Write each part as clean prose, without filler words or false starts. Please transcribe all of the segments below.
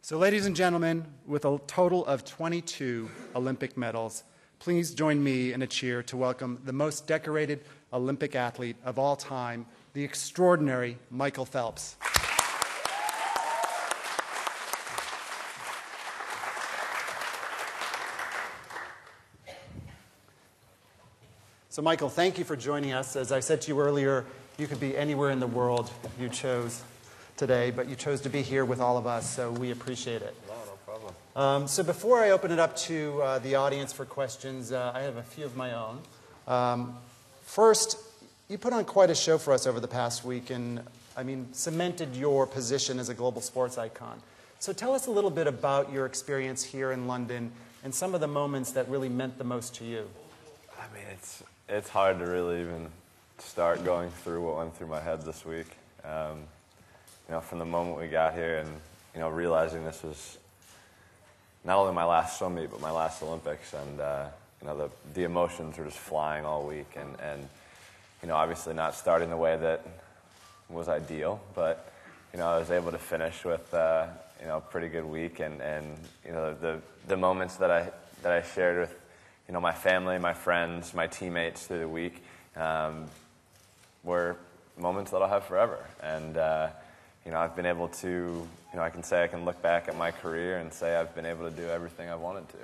So ladies and gentlemen, with a total of 22 Olympic medals, please join me in a cheer to welcome the most decorated Olympic athlete of all time, the extraordinary Michael Phelps. So Michael, thank you for joining us. As I said to you earlier, you could be anywhere in the world you chose today, but you chose to be here with all of us, so we appreciate it. No problem. So before I open it up to the audience for questions, I have a few of my own. First, you put on quite a show for us over the past week and, cemented your position as a global sports icon. So tell us a little bit about your experience here in London and some of the moments that really meant the most to you. It's hard to really even start going through what went through my head this week. From the moment we got here and, realizing this was not only my last swim meet, but my last Olympics, and, the emotions were just flying all week, and obviously not starting the way that was ideal, but, I was able to finish with, a pretty good week, and the moments that I shared with, my family, my friends, my teammates through the week, were moments that I'll have forever, and, I've been able to, I can look back at my career and say I've been able to do everything I wanted to.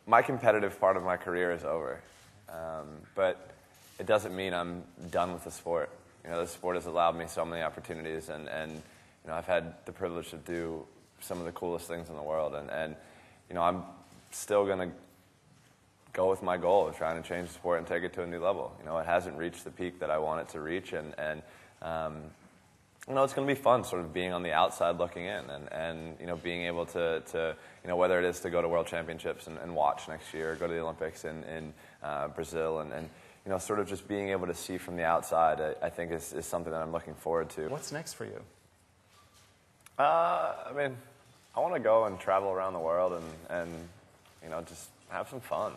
My competitive part of my career is over, but it doesn't mean I'm done with the sport. The sport has allowed me so many opportunities, and I've had the privilege to do some of the coolest things in the world, and I'm still going to go with my goal of trying to change the sport and take it to a new level. It hasn't reached the peak that I want it to reach, and it's going to be fun sort of being on the outside looking in, and being able to whether it is to go to World Championships and watch next year, or go to the Olympics in Brazil, and sort of just being able to see from the outside, I think is something that I'm looking forward to. What's next for you? I want to go and travel around the world and just have some fun.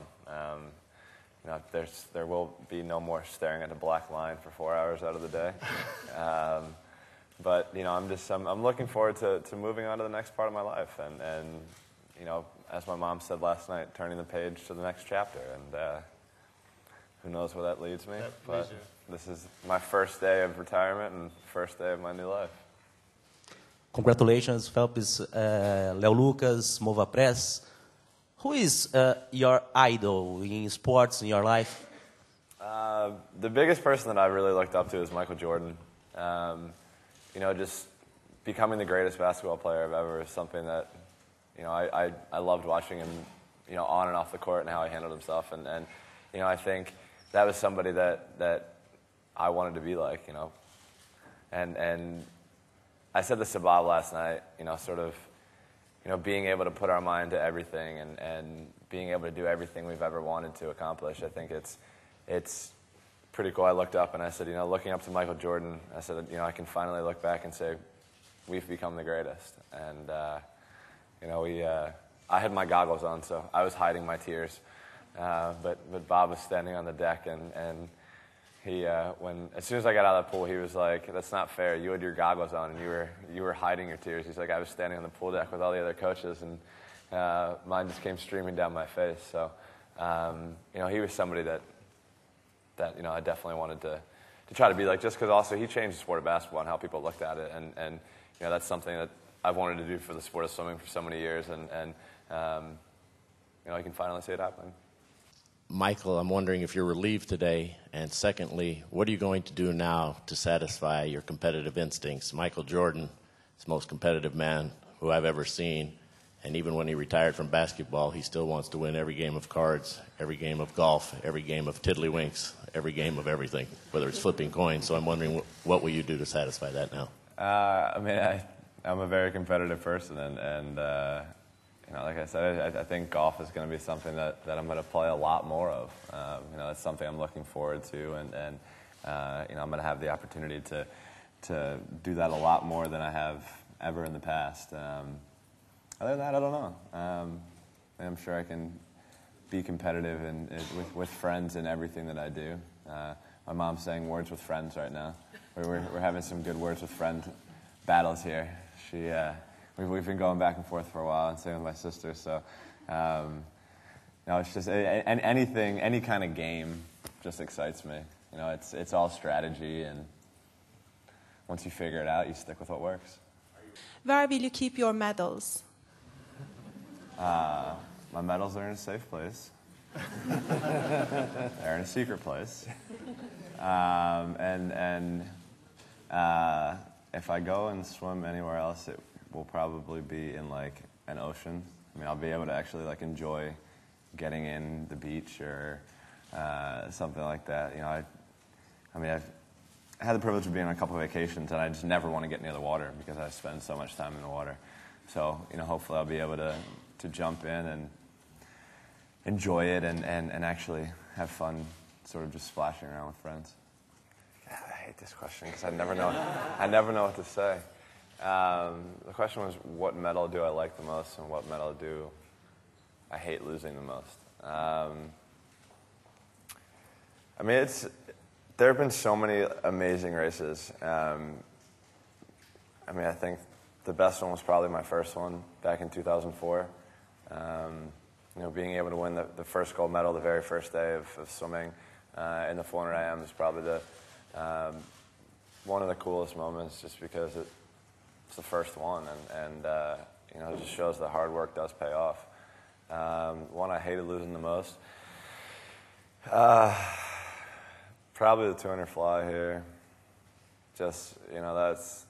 There will be no more staring at a black line for 4 hours out of the day. But I'm looking forward to moving on to the next part of my life, and as my mom said last night, turning the page to the next chapter, and who knows where that leads me. But this is my first day of retirement and first day of my new life. Congratulations, Phelps, Léo Lucas, Mova Press. Who is your idol in sports in your life? The biggest person that I really looked up to is Michael Jordan. Just becoming the greatest basketball player I've ever is something that, I loved watching him, on and off the court and how he handled himself. And I think that was somebody that I wanted to be like, And I said this to Bob last night, sort of, being able to put our mind to everything and being able to do everything we've ever wanted to accomplish. I think it's pretty cool. I looked up and I said, looking up to Michael Jordan, I said, I can finally look back and say, we've become the greatest. And, I had my goggles on, so I was hiding my tears. But Bob was standing on the deck, and he, as soon as I got out of the pool, he was like, "That's not fair. You had your goggles on, and you were hiding your tears." He's like, "I was standing on the pool deck with all the other coaches, and mine just came streaming down my face." So, he was somebody that I definitely wanted to try to be like, just because also he changed the sport of basketball and how people looked at it, and that's something that I've wanted to do for the sport of swimming for so many years, and I can finally see it happening. Michael, I'm wondering if you're relieved today, and secondly, what are you going to do now to satisfy your competitive instincts? Michael Jordan is the most competitive man who I've ever seen, and even when he retired from basketball, he still wants to win every game of cards, every game of golf, every game of tiddlywinks, every game of everything, whether it's flipping coins. So I'm wondering, what will you do to satisfy that now? I'm a very competitive person, and like I said, I think golf is going to be something that I'm going to play a lot more of. It's something I'm looking forward to, and I'm going to have the opportunity to do that a lot more than I have ever in the past. Other than that, I don't know. I'm sure I can be competitive and with friends in everything that I do. my mom's saying words with friends right now. We're having some good words with friend battles here. We've been going back and forth for a while, and same with my sister. So, no, it's just anything, any kind of game, just excites me. You know, it's all strategy, and once you figure it out, you stick with what works. Where will you keep your medals? My medals are in a safe place. They're in a secret place. If I go and swim anywhere else, it will probably be in like an ocean. I mean, I'll be able to actually like enjoy getting in the beach or something like that. You know, I've had the privilege of being on a couple of vacations, and I just never want to get near the water because I spend so much time in the water. So, you know, hopefully I'll be able to jump in and enjoy it and actually have fun sort of just splashing around with friends. God, I hate this question because I never know what to say. The question was, what medal do I like the most, and what medal do I hate losing the most? I mean, there have been so many amazing races. I mean, I think the best one was probably my first one back in 2004. You know, being able to win the first gold medal the very first day of swimming in the 400 IM is probably one of the coolest moments, just because it's the first one, and you know, it just shows that hard work does pay off. One I hated losing the most, probably the 200 fly here. Just, you know, that's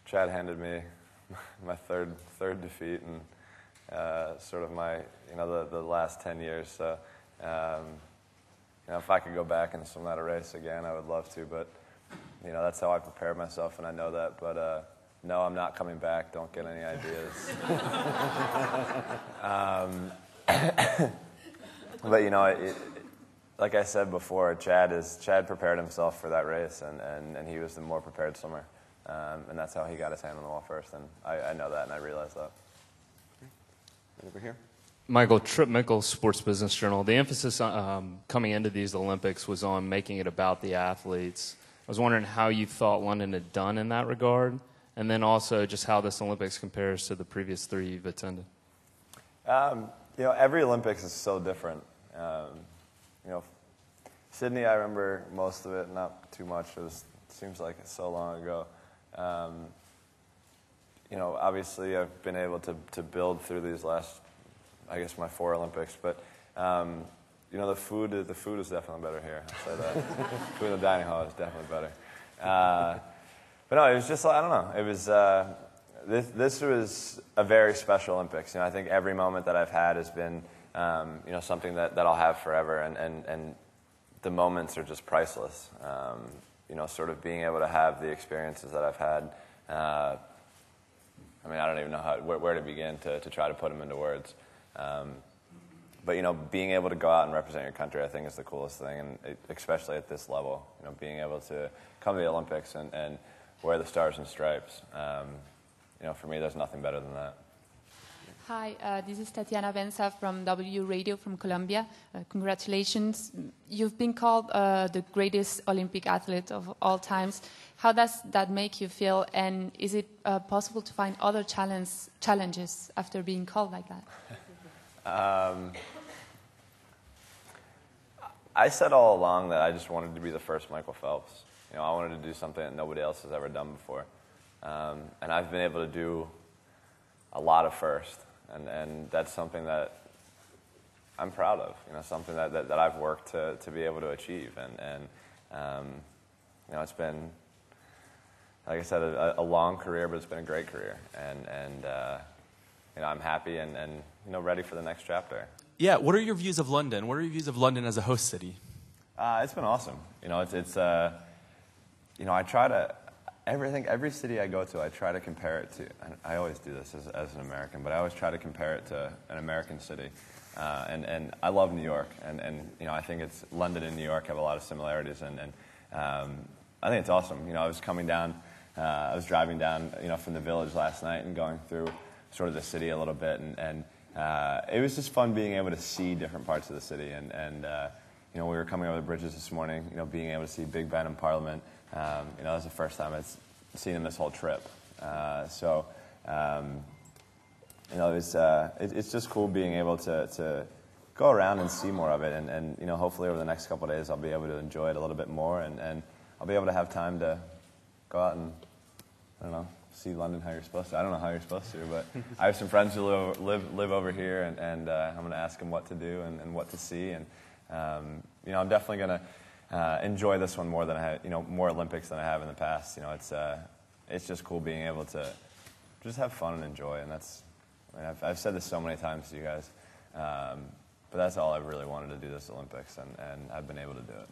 Chad handed me my third defeat, and sort of my, you know, the last 10 years. So, you know, if I could go back and swim that race again, I would love to. But, you know, that's how I prepared myself, and I know that. But no, I'm not coming back. Don't get any ideas. But, you know, like I said before, Chad prepared himself for that race, and he was the more prepared swimmer. And that's how he got his hand on the wall first. And I know that, and I realize that. Over here. Michael, Trip Mickle, Sports Business Journal. The emphasis coming into these Olympics was on making it about the athletes. I was wondering how you thought London had done in that regard, and then also just how this Olympics compares to the previous three you've attended. You know, every Olympics is so different. You know, Sydney, I remember most of it, not too much. It seems like it's so long ago. You know, obviously I've been able to build through these last, I guess, my 4 Olympics. But you know, the food is definitely better here. I'll say that. Food in the dining hall is definitely better. But no, it was just, I don't know. It was this was a very special Olympics. You know, I think every moment that I've had has been you know, something that I'll have forever, and the moments are just priceless. You know, sort of being able to have the experiences that I've had. I mean, I don't even know where to begin to try to put them into words. But, you know, being able to go out and represent your country, I think, is the coolest thing, and especially at this level. You know, being able to come to the Olympics and wear the stars and stripes. You know, for me, there's nothing better than that. Hi, this is Tatiana Benza from W Radio from Colombia. Congratulations. You've been called the greatest Olympic athlete of all times. How does that make you feel, and is it possible to find other challenges after being called like that? I said all along that I just wanted to be the first Michael Phelps. You know, I wanted to do something that nobody else has ever done before. And I've been able to do a lot of first. And that's something that I'm proud of, you know, something that I've worked to be able to achieve. And you know, it's been, like I said, a long career, but it's been a great career. And you know, I'm happy and you know, ready for the next chapter. Yeah, what are your views of London? What are your views of London as a host city? It's been awesome. You know, it's you know, I try to, every city I go to, I try to compare it to, and I always do this as an American, but I always try to compare it to an American city. And I love New York, and you know, I think it's London and New York have a lot of similarities, and I think it's awesome. You know, I was driving down, you know, from the Village last night and going through sort of the city a little bit, and it was just fun being able to see different parts of the city, and you we were coming over the bridges this morning, being able to see Big Ben in Parliament, that was the first time I'd seen him this whole trip. It's just cool being able to go around and see more of it, and hopefully over the next couple of days I'll be able to enjoy it a little bit more, and I'll be able to have time to go out and, I don't know, see London how you're supposed to. I don't know how you're supposed to, but I have some friends who live over here, and I'm going to ask them what to do and what to see, and I'm definitely going to enjoy this one more than more Olympics than I have in the past. It's just cool being able to just have fun and enjoy, and I've said this so many times to you guys, but that's all I really wanted to do this Olympics, and I've been able to do it.